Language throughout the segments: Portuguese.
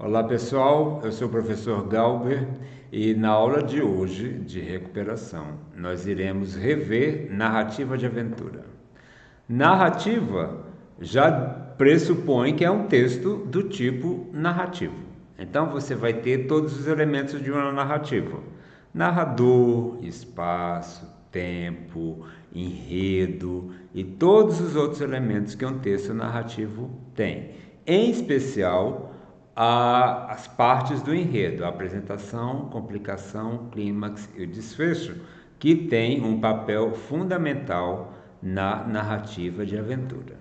Olá pessoal, eu sou o professor Galber e na aula de hoje de recuperação nós iremos rever narrativa de aventura. Narrativa já pressupõe que é um texto do tipo narrativo. Então você vai ter todos os elementos de uma narrativa: narrador, espaço, tempo, enredo e todos os outros elementos que um texto narrativo tem. Em especial, as partes do enredo: a apresentação, complicação, clímax e o desfecho, que tem um papel fundamental na narrativa de aventura.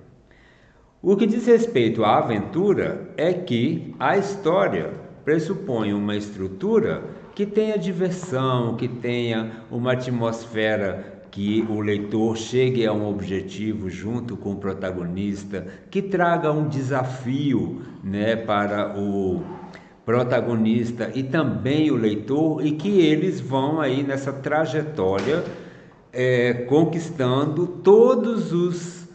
O que diz respeito à aventura é que a história pressupõe uma estrutura que tenha diversão, que tenha uma atmosfera, que o leitor chegue a um objetivo junto com o protagonista, que traga um desafio, né, para o protagonista e também o leitor, e que eles vão aí nessa trajetória conquistando todos os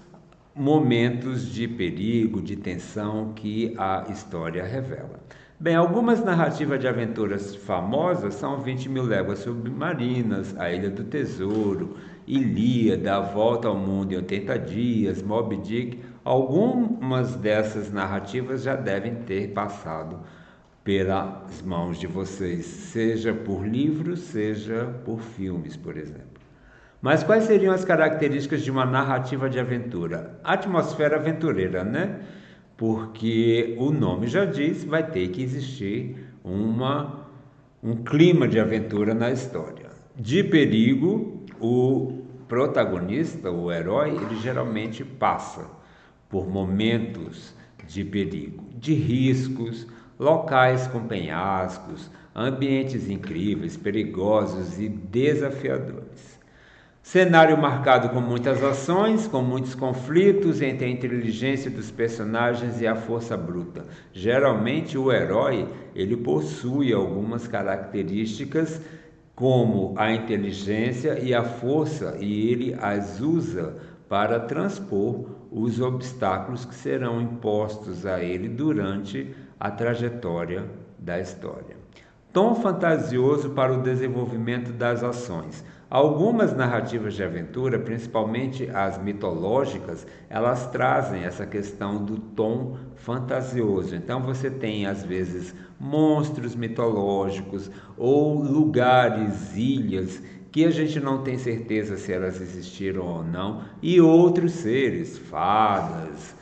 momentos de perigo, de tensão que a história revela. Bem, algumas narrativas de aventuras famosas são 20 Mil Léguas Submarinas, A Ilha do Tesouro, Ilíada, A Volta ao Mundo em 80 Dias, Moby Dick. Algumas dessas narrativas já devem ter passado pelas mãos de vocês, seja por livros, seja por filmes, por exemplo. Mas quais seriam as características de uma narrativa de aventura? Atmosfera aventureira, né? Porque o nome já diz, vai ter que existir um clima de aventura na história. De perigo, o protagonista, o herói, ele geralmente passa por momentos de perigo, de riscos, locais com penhascos, ambientes incríveis, perigosos e desafiadores. Cenário marcado com muitas ações, com muitos conflitos entre a inteligência dos personagens e a força bruta. Geralmente o herói, ele possui algumas características como a inteligência e a força, e ele as usa para transpor os obstáculos que serão impostos a ele durante a trajetória da história. Tom fantasioso para o desenvolvimento das ações. Algumas narrativas de aventura, principalmente as mitológicas, elas trazem essa questão do tom fantasioso. Então você tem às vezes monstros mitológicos ou lugares, ilhas que a gente não tem certeza se elas existiram ou não, e outros seres, fadas,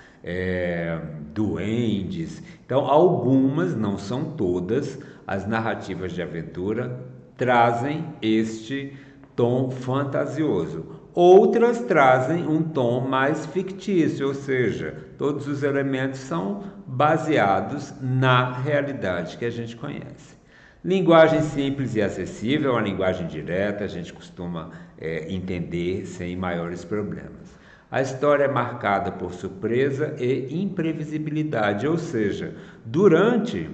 duendes. Então algumas, não são todas, as narrativas de aventura trazem este tom fantasioso. Outras trazem um tom mais fictício, ou seja, todos os elementos são baseados na realidade que a gente conhece. Linguagem simples e acessível, uma linguagem direta, a gente costuma entender sem maiores problemas. A história é marcada por surpresa e imprevisibilidade, ou seja, durante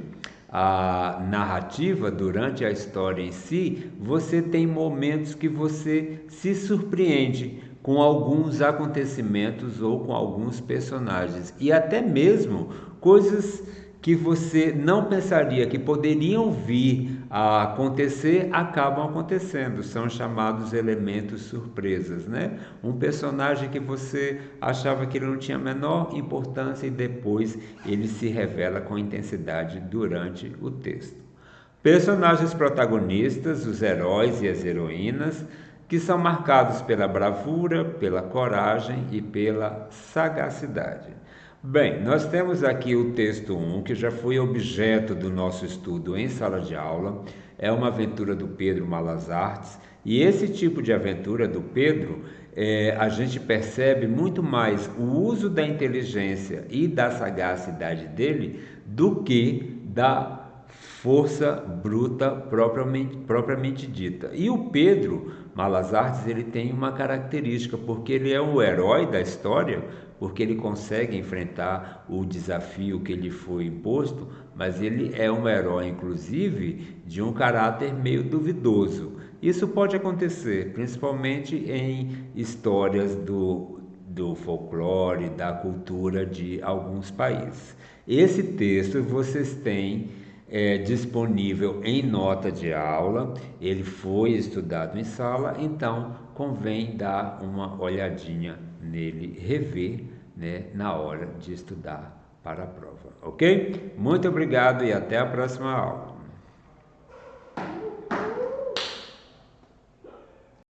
a narrativa, durante a história em si, você tem momentos que você se surpreende com alguns acontecimentos ou com alguns personagens, e até mesmo coisas que você não pensaria que poderiam vir a acontecer, acabam acontecendo. São chamados elementos surpresas, né? Um personagem que você achava que ele não tinha a menor importância e depois ele se revela com intensidade durante o texto. Personagens protagonistas, os heróis e as heroínas, que são marcados pela bravura, pela coragem e pela sagacidade. Bem, nós temos aqui o texto 1, que já foi objeto do nosso estudo em sala de aula. É uma aventura do Pedro Malas Artes, e esse tipo de aventura do Pedro, a gente percebe muito mais o uso da inteligência e da sagacidade dele do que da força bruta propriamente dita. E o Pedro Malas Artes, ele tem uma característica, porque ele é o herói da história, porque ele consegue enfrentar o desafio que lhe foi imposto, mas ele é um herói, inclusive, de um caráter meio duvidoso. Isso pode acontecer, principalmente em histórias do folclore, da cultura de alguns países. Esse texto vocês têm disponível em nota de aula, ele foi estudado em sala, então convém dar uma olhadinha nele, rever, né, na hora de estudar para a prova, ok? Muito obrigado e até a próxima aula.